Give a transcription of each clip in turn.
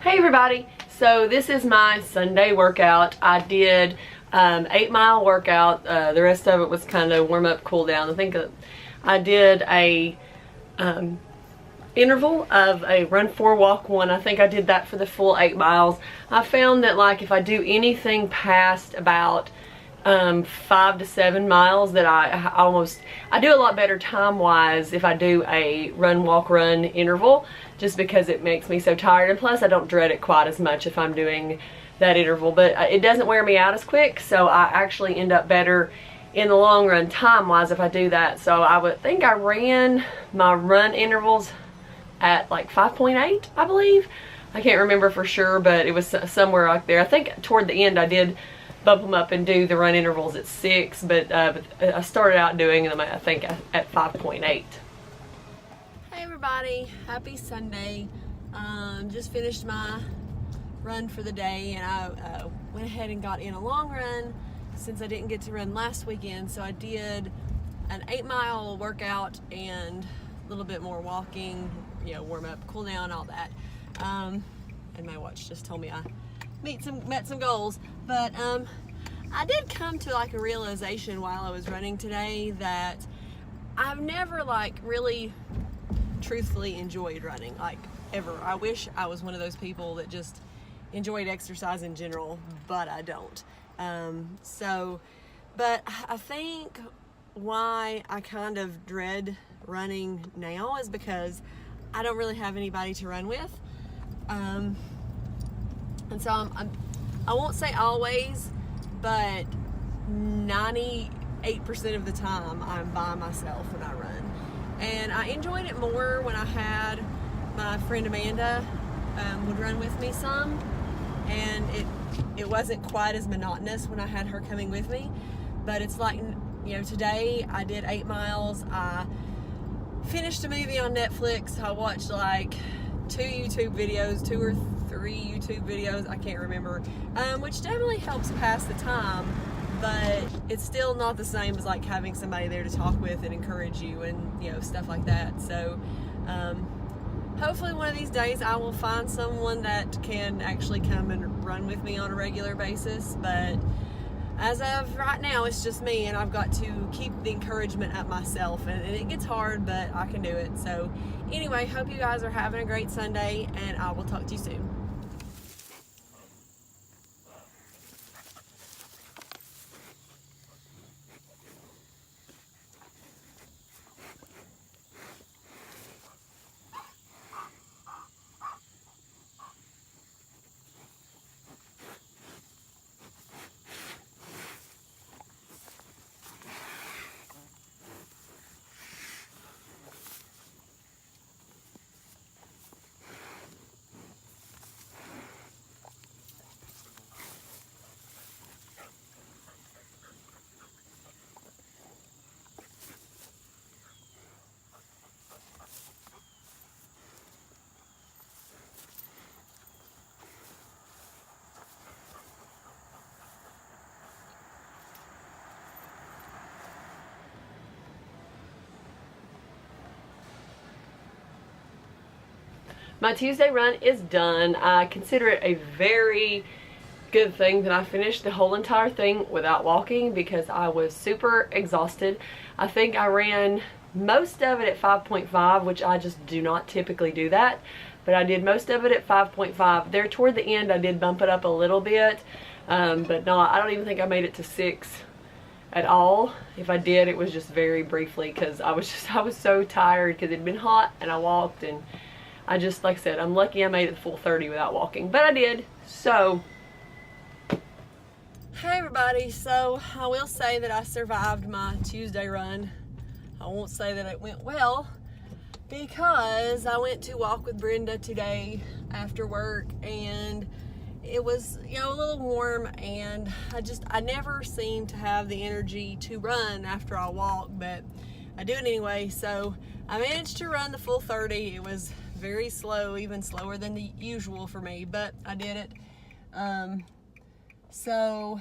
Hey everybody, so this is my Sunday workout. I did 8-mile workout. The rest of it was kind of warm up, cool down. I think I did a interval of a run 4 walk 1. I think I did that for the full 8 miles. I found that like if I do anything past about 5 to 7 miles that I do a lot better time wise if I do a run walk run interval, just because it makes me so tired, and plus I don't dread it quite as much if I'm doing that interval, but it doesn't wear me out as quick, so I actually end up better in the long run time wise if I do that. So I would think I ran my run intervals at like 5.8, I believe. I can't remember for sure, but it was somewhere like there. I think toward the end I did bump them up and do the run intervals at 6, but I started out doing them I think at 5.8. Hey everybody, happy Sunday. Just finished my run for the day, and I went ahead and got in a long run since I didn't get to run last weekend. So I did an 8-mile workout and a little bit more walking, you know, warm up, cool down, all that. And my watch just told me I met some goals, but I did come to like a realization while I was running today that I've never like really truthfully enjoyed running, like ever. I wish I was one of those people that just enjoyed exercise in general, but I don't. But I think why I kind of dread running now is because I don't really have anybody to run with. And so I won't say always, but 98% of the time I'm by myself when I run. And I enjoyed it more when I had my friend Amanda would run with me some, and it wasn't quite as monotonous when I had her coming with me. But it's like, you know, today I did 8 miles. I finished a movie on Netflix. I watched like 2 YouTube videos, 2 or 3 YouTube videos, I can't remember, which definitely helps pass the time, but it's still not the same as like having somebody there to talk with and encourage you and, you know, stuff like that. So hopefully one of these days I will find someone that can actually come and run with me on a regular basis, but as of right now it's just me, and I've got to keep the encouragement up myself, and it gets hard, but I can do it. So anyway, hope you guys are having a great Sunday, and I will talk to you soon. My Tuesday run is done. I consider it a very good thing that I finished the whole entire thing without walking, because I was super exhausted. I think I ran most of it at 5.5, which I just do not typically do that, but I did most of it at 5.5. There toward the end I did bump it up a little bit, but I don't even think I made it to 6 at all. If I did, it was just very briefly, because I was so tired because it'd been hot and I walked, and I just, like I said, I'm lucky I made it the full 30 without walking, but I did. So hey everybody, so I will say that I survived my Tuesday run. I won't say that it went well, because I went to walk with Brenda today after work, and it was, you know, a little warm, and I never seem to have the energy to run after I walk, but I do it anyway. So I managed to run the full 30. It was very slow, even slower than the usual for me, but I did it. So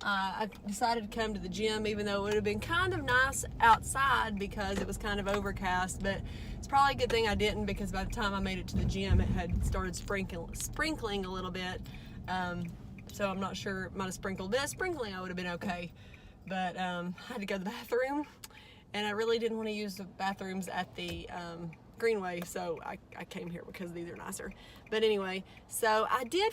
I decided to come to the gym, even though it would have been kind of nice outside because it was kind of overcast, but it's probably a good thing I didn't, because by the time I made it to the gym, it had started sprinkling a little bit. So I'm not sure, it might have sprinkled. But sprinkling, I would have been okay. But I had to go to the bathroom, and I really didn't want to use the bathrooms at the Greenway, so I came here because these are nicer. But anyway, so I did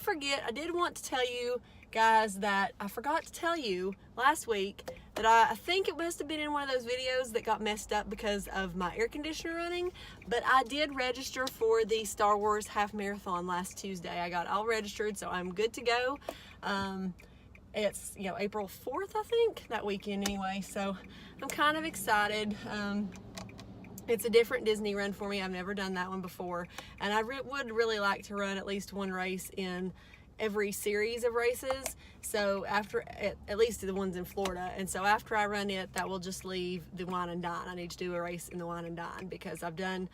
want to tell you guys that I forgot to tell you last week that I think it must have been in one of those videos that got messed up because of my air conditioner running, but I did register for the Star Wars half marathon last Tuesday. I got all registered, so I'm good to go. It's, you know, April 4th, I think, that weekend anyway, so I'm kind of excited. It's a different Disney run for me. I've never done that one before, and I would really like to run at least one race in every series of races, so after, at least the ones in Florida, and so after I run it, that will just leave the Wine and Dine. I need to do a race in the Wine and Dine because I've done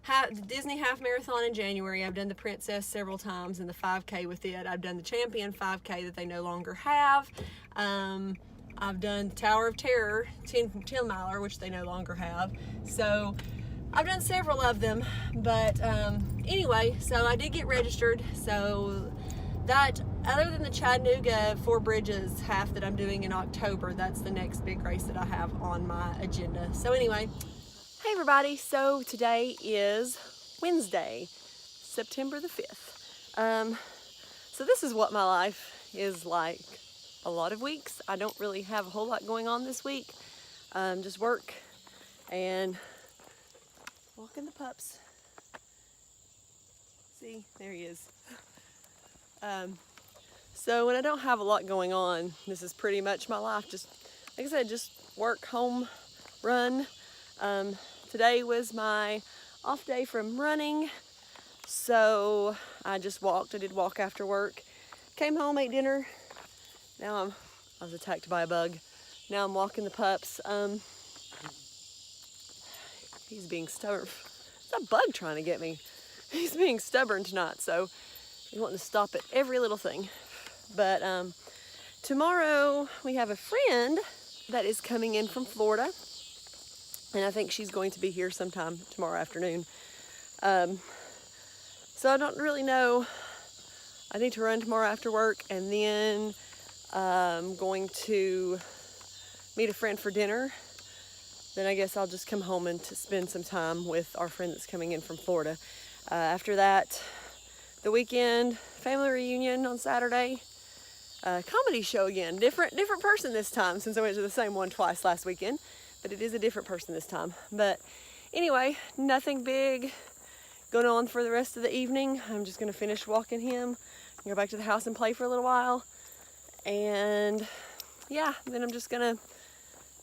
the Disney half marathon in January. I've done the Princess several times and the 5K with it. I've done the Champion 5K that they no longer have. I've done the Tower of Terror 10 miler, which they no longer have. So I've done several of them, but anyway, so I did get registered. So that, other than the Chattanooga Four Bridges half that I'm doing in October, that's the next big race that I have on my agenda. So anyway, hey everybody, so today is Wednesday, September the 5th. So this is what my life is like a lot of weeks. I don't really have a whole lot going on this week. Just work and walking the pups. See, there he is. So when I don't have a lot going on, this is pretty much my life. Just, like I said, just work, home, run. Today was my off day from running, so I just walked. I did walk after work. Came home, ate dinner. Now I was attacked by a bug. Now I'm walking the pups. He's being stubborn. It's a bug trying to get me. He's being stubborn tonight, so he's wanting to stop at every little thing. But tomorrow we have a friend that is coming in from Florida, and I think she's going to be here sometime tomorrow afternoon. So I don't really know. I need to run tomorrow after work, and then I'm going to meet a friend for dinner. Then I guess I'll just come home and to spend some time with our friend that's coming in from Florida. After that, the weekend, family reunion on Saturday. Comedy show again. Different person this time, since I went to the same one twice last weekend. But it is a different person this time. But anyway, nothing big going on for the rest of the evening. I'm just going to finish walking him, go back to the house and play for a little while. And yeah, then I'm just going to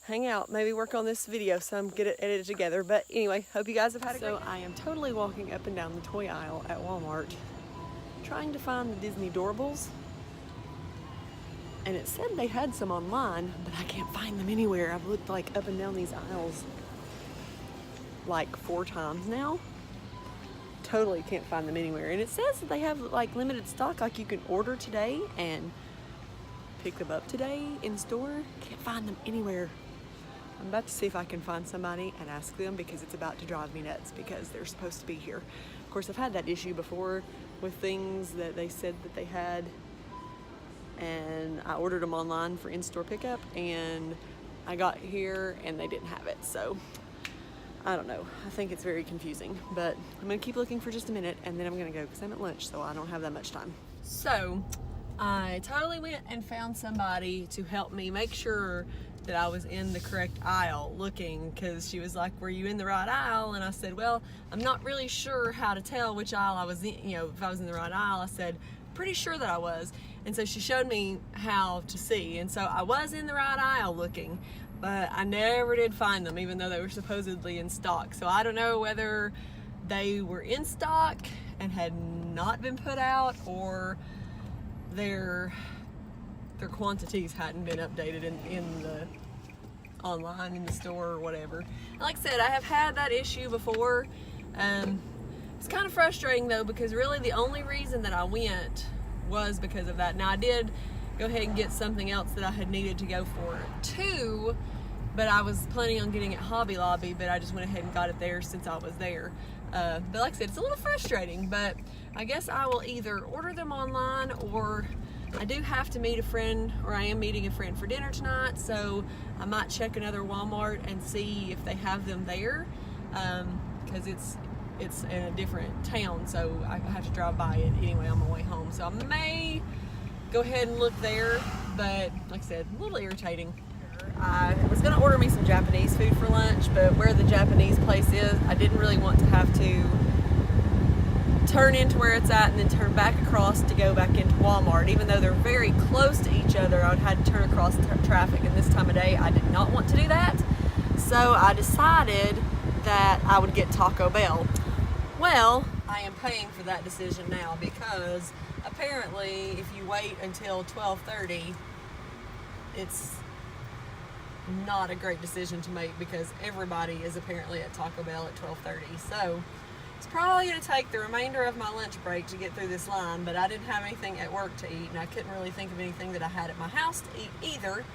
hang out, maybe work on this video so I'm get it edited together. But anyway, hope you guys have had a great day. So I am totally walking up and down the toy aisle at Walmart trying to find the Disney Doorables. And it said they had some online, but I can't find them anywhere. I've looked like up and down these aisles like 4 times now. Totally can't find them anywhere. And it says that they have like limited stock, like you can order today and pick them up today in store. Can't find them anywhere. I'm about to see if I can find somebody and ask them, because it's about to drive me nuts because they're supposed to be here. Of course, I've had that issue before with things that they said that they had, and I ordered them online for in-store pickup, and I got here and they didn't have it. So I don't know. I think it's very confusing, but I'm gonna keep looking for just a minute, and then I'm gonna go because I'm at lunch, so I don't have that much time. So I totally went and found somebody to help me make sure that I was in the correct aisle looking, because she was like, were you in the right aisle? And I said, well, I'm not really sure how to tell which aisle I was in, you know, if I was in the right aisle. I said, pretty sure that I was. And so she showed me how to see, and so I was in the right aisle looking, but I never did find them, even though they were supposedly in stock. So I don't know whether they were in stock and had not been put out, or their quantities hadn't been updated in the online in the store or whatever. And like I said, I have had that issue before. It's kind of frustrating though, because really the only reason that I went was because of that. Now I did go ahead and get something else that I had needed to go for too, but I was planning on getting it Hobby Lobby, but I just went ahead and got it there since I was there. But like I said, it's a little frustrating, but I guess I will either order them online, or I do have to meet a friend, or I am meeting a friend for dinner tonight, so I might check another Walmart and see if they have them there, because it's in a different town, so I have to drive by it anyway on my way home. So I may go ahead and look there, but like I said, a little irritating. I was going to order me some Japanese food for lunch, but where the Japanese place is, I didn't really want to have to turn into where it's at and then turn back across to go back into Walmart. Even though they're very close to each other, I would have to turn across traffic, and this time of day I did not want to do that. So I decided that I would get Taco Bell. Well, I am paying for that decision now, because apparently if you wait until 12:30, it's not a great decision to make, because everybody is apparently at Taco Bell at 12:30. So it's probably going to take the remainder of my lunch break to get through this line, but I didn't have anything at work to eat, and I couldn't really think of anything that I had at my house to eat either.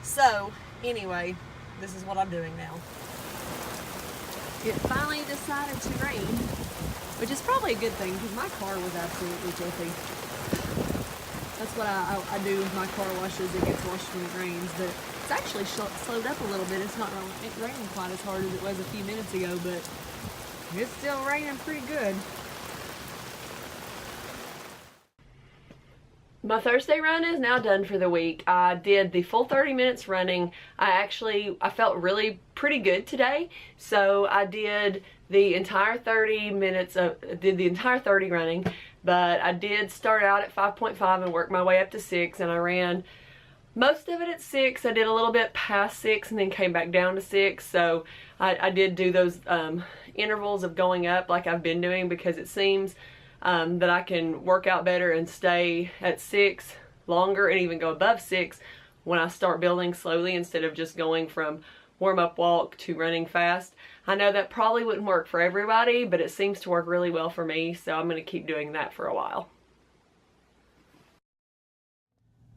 So anyway, this is what I'm doing now. It finally decided to rain, which is probably a good thing, because my car was absolutely filthy. That's what I do with my car washes. It gets washed when it rains, but it's actually slowed up a little bit. It's not raining quite as hard as it was a few minutes ago, but it's still raining pretty good. My Thursday run is now done for the week. I did the full 30 minutes running. I felt really pretty good today. So I did the entire 30 running, but I did start out at 5.5 and work my way up to 6, and I ran most of it at 6. I did a little bit past 6 and then came back down to 6. So I did do those intervals of going up like I've been doing, because it seems that I can work out better and stay at 6 longer, and even go above 6 when I start building slowly, instead of just going from warm-up walk to running fast. I know that probably wouldn't work for everybody, but it seems to work really well for me, so I'm going to keep doing that for a while.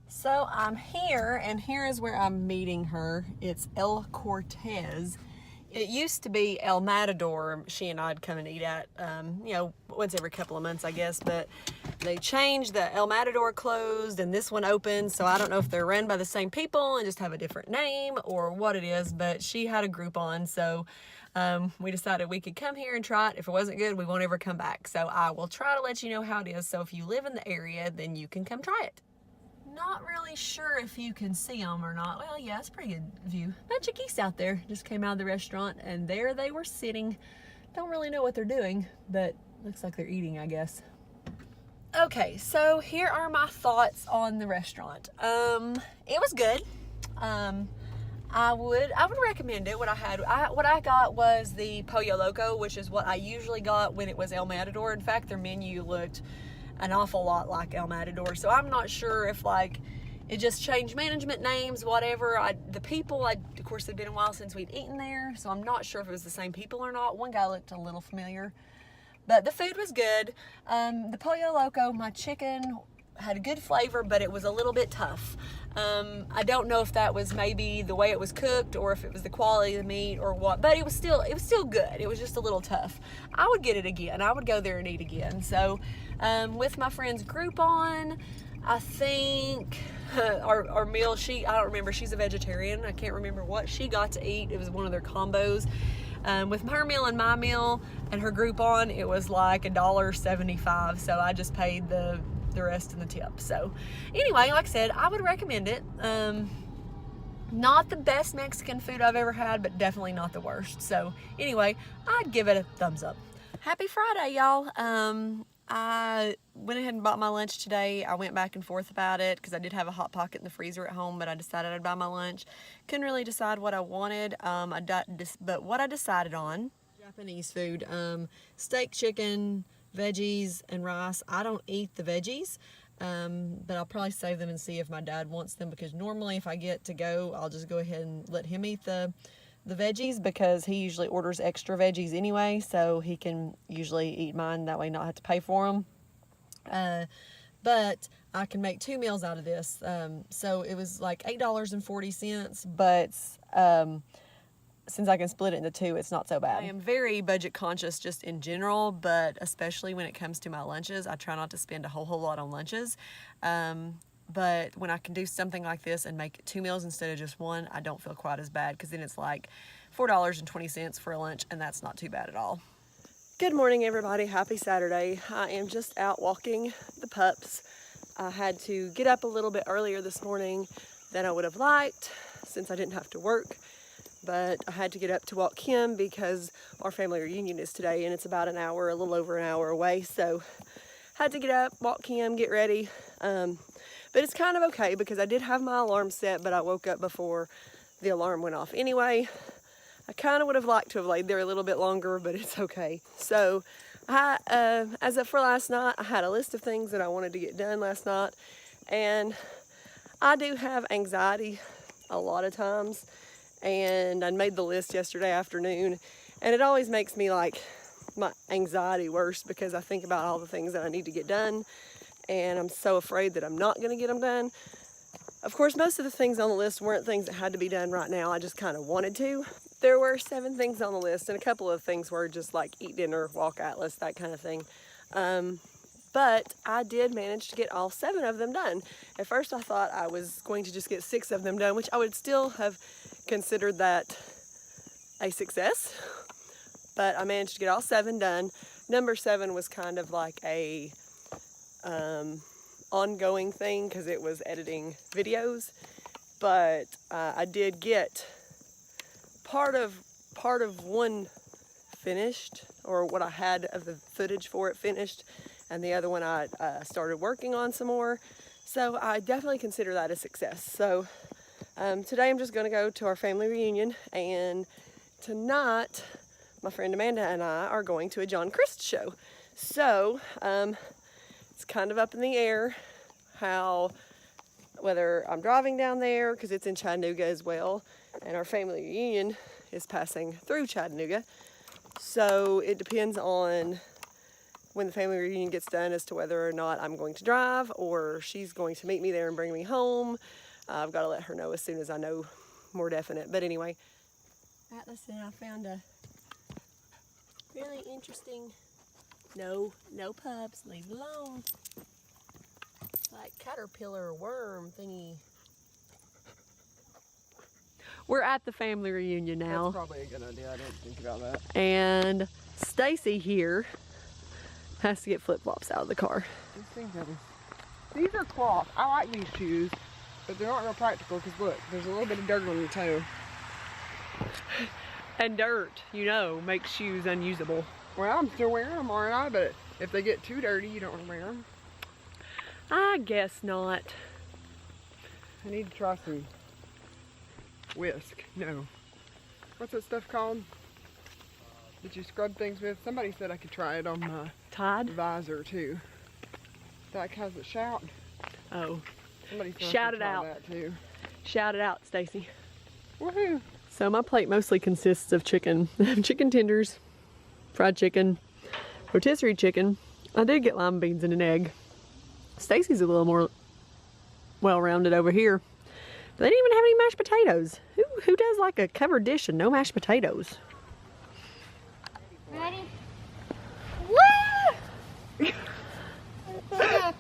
So I'm here, and here is where I'm meeting her. It's El Cortez. It used to be El Matador. She and I'd come and eat at, once every couple of months, I guess, but they changed. The El Matador closed and this one opened, so I don't know if they're run by the same people and just have a different name or what it is, but she had a Groupon, so we decided we could come here and try it. If it wasn't good, we won't ever come back. So I will try to let you know how it is, so if you live in the area, then you can come try it. Not really sure if you can see them or not. Well, yeah, it's a pretty good view. Bunch of geese out there. Just came out of the restaurant, and there they were sitting. Don't really know what they're doing, but looks like they're eating, I guess. Okay, so here are my thoughts on the restaurant. It was good. I would recommend it. What I got was the Pollo Loco, which is what I usually got when it was El Matador. In fact, their menu looked an awful lot like El Matador, so I'm not sure if it just changed management names, whatever. Of course, it'd been a while since we'd eaten there, so I'm not sure if it was the same people or not. One guy looked a little familiar, but the food was good. The Pollo Loco, my chicken had a good flavor, but it was a little bit tough. I don't know if that was maybe the way it was cooked, or if it was the quality of the meat or what, but it was still good. It was just a little tough. I would get it again. I would go there and eat again. So with my friend's Groupon, I think our meal, I don't remember, she's a vegetarian. I can't remember what she got to eat. It was one of their combos. With her meal and my meal and her Groupon, it was like $1.75. So I just paid the rest in the tip. So anyway, like I said, I would recommend it. Not the best Mexican food I've ever had, but definitely not the worst. So anyway, I'd give it a thumbs up. Happy Friday, y'all. I went ahead and bought my lunch today. I went back and forth about it because I did have a Hot Pocket in the freezer at home, but I decided I'd buy my lunch. Couldn't really decide what I wanted, but what I decided on, Japanese food, steak, chicken, veggies, and rice. I don't eat the veggies, but I'll probably save them and see if my dad wants them, because normally if I get to go, I'll just go ahead and let him eat the veggies, because he usually orders extra veggies anyway, so he can usually eat mine, that way not have to pay for them. But but I can make 2 meals out of this. So it was like $8.40, but since I can split it into 2, it's not so bad. I am very budget conscious just in general, but especially when it comes to my lunches. I try not to spend a whole lot on lunches. But when I can do something like this and make 2 meals instead of just 1, I don't feel quite as bad, because then it's like $4.20 for a lunch, and that's not too bad at all. Good morning, everybody. Happy Saturday. I am just out walking the pups. I had to get up a little bit earlier this morning than I would have liked since I didn't have to work. But I had to get up to walk Kim because our family reunion is today, and it's about an hour, a little over an hour away. So had to get up, walk Kim, get ready. But it's kind of okay because I did have my alarm set, but I woke up before the alarm went off anyway. I kind of would have liked to have laid there a little bit longer, but it's okay. So as of for last night, I had a list of things that I wanted to get done last night, and I do have anxiety a lot of times. And I made the list yesterday afternoon, and it always makes me like my anxiety worse because I think about all the things that I need to get done, and I'm so afraid that I'm not going to get them done. Of course, most of the things on the list weren't things that had to be done right now. I just kind of wanted to. There were 7 things on the list, and a couple of things were just like eat dinner, walk Atlas, that kind of thing. But I did manage to get all 7 of them done. At first I thought I was going to just get 6 of them done, which I would still have considered that a success. But I managed to get all 7 done. Number 7 was kind of like a ongoing thing because it was editing videos. But I did get part of one finished, or what I had of the footage for it finished, and the other one I started working on some more. So I definitely consider that a success. So today I'm just going to go to our family reunion, and tonight my friend Amanda and I are going to a John Crist show. So it's kind of up in the air whether I'm driving down there, because it's in Chattanooga as well, and our family reunion is passing through Chattanooga. So it depends on when the family reunion gets done as to whether or not I'm going to drive or she's going to meet me there and bring me home. I've got to let her know as soon as I know more definite. But anyway, Atlas and I found a really interesting, no pups, leave it alone, like caterpillar worm thingy. We're at the family reunion now. That's probably a good idea. I didn't think about that. And Stacy here has to get flip-flops out of the car. These are cloth. I like these shoes, but they're not real practical because look, there's a little bit of dirt on your toe. And dirt, makes shoes unusable. Well, I'm still wearing them, aren't I? But if they get too dirty, you don't want to wear them. I guess not. I need to try some whisk. No. What's that stuff called that you scrub things with? Somebody said I could try it on my Tide visor too. That has it shout. Oh. Somebody said shout it try out. That too. Shout it out, Stacy. Woohoo! So my plate mostly consists of chicken. Chicken tenders, fried chicken, rotisserie chicken. I did get lima beans and an egg. Stacy's a little more well-rounded over here. But they didn't even have any mashed potatoes. Who does like a covered dish and no mashed potatoes? Ready? Woo! That's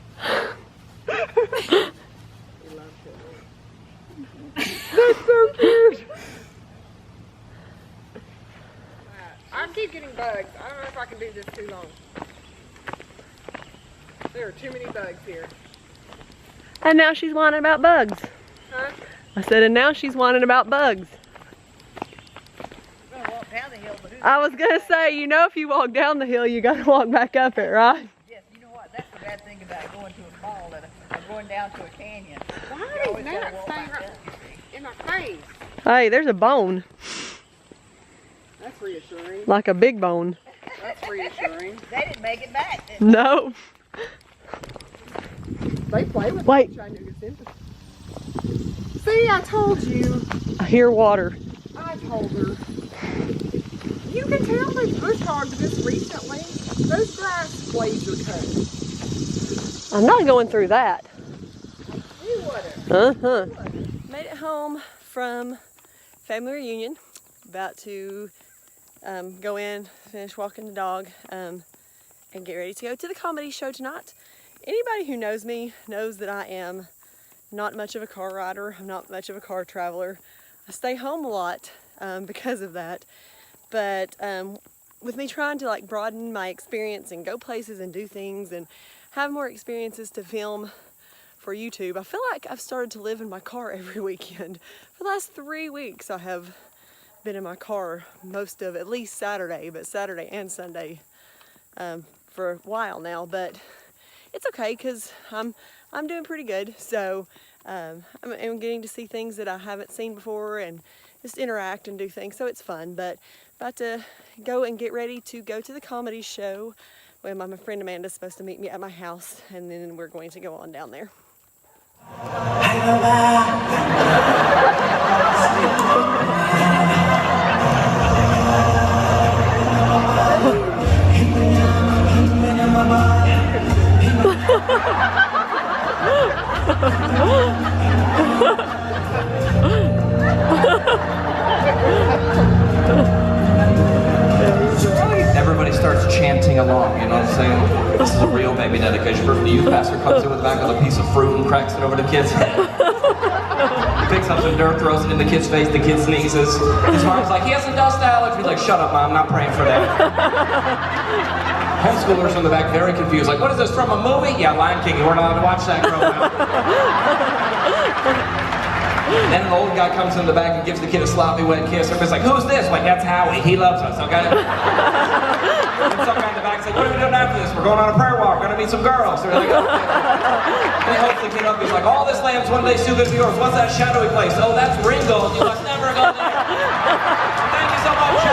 so cute! I keep getting bugs. I don't know if I can do this too long. There are too many bugs here. And now she's whining about bugs. Huh? I said, and now she's whining about bugs. We're gonna walk down the hill, but I was gonna say, if you walk down the hill, you gotta walk back up it, right? yes, you know what? That's the bad thing about going to a fall or going down to a canyon. Why You is always gotta that walk staying back right up, you see. in my face? Hey, there's a bone, That's reassuring. like a big bone. That's reassuring. They didn't make it back, did No. They play with Wait. Chattanooga Symphony. See, I told you. I hear water. I told her. You can tell they push hard because recently those grass blades are cut. I'm not going through that. Seawater. Made it home from family reunion. About to go in, finish walking the dog, and get ready to go to the comedy show tonight. Anybody who knows me knows that I am not much of a car rider. I'm not much of a car traveler. I stay home a lot because of that. But with me trying to like broaden my experience and go places and do things and have more experiences to film for YouTube, I feel like I've started to live in my car every weekend. For the last 3 weeks I have been in my car most of at least Saturday, but Saturday and Sunday for a while now. But it's okay because I'm doing pretty good. So I'm getting to see things that I haven't seen before and just interact and do things. So it's fun. But about to go and get ready to go to the comedy show where my friend Amanda's supposed to meet me at my house, and then we're going to go on down there. Everybody starts chanting along, you know what I'm saying? This is a real baby dedication. First, the youth pastor comes in with the back with a piece of fruit and cracks it over the kid's head. He picks up some dirt, throws it in the kid's face, the kid sneezes. His mom's like, he has a dust allergy. He's like, shut up, Mom, I'm not praying for that. Homeschoolers in the back, very confused. Like, what is this, from a movie? Yeah, Lion King, you weren't allowed to watch that growing up. Then an old guy comes in the back and gives the kid a sloppy wet kiss. Everybody's like, who's this? Like, that's Howie, he loves us, okay? And some guy in the back says, what are we doing after this? We're going on a prayer walk, we're gonna meet some girls. So they're like, okay. And he holds the kid up, he's like, all this lamb's one day too good for yours. What's that shadowy place? Oh, that's Ringo, you must never go there. Thank you so much,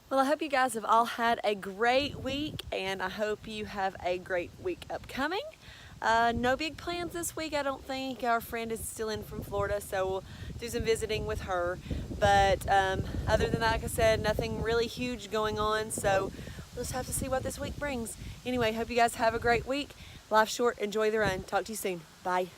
Well, I hope you guys have all had a great week, and I hope you have a great week upcoming. No big plans this week, I don't think. Our friend is still in from Florida, so we'll do some visiting with her. But other than that, like I said, nothing really huge going on, so we'll just have to see what this week brings. Anyway, hope you guys have a great week. Life's short, enjoy the run. Talk to you soon. Bye.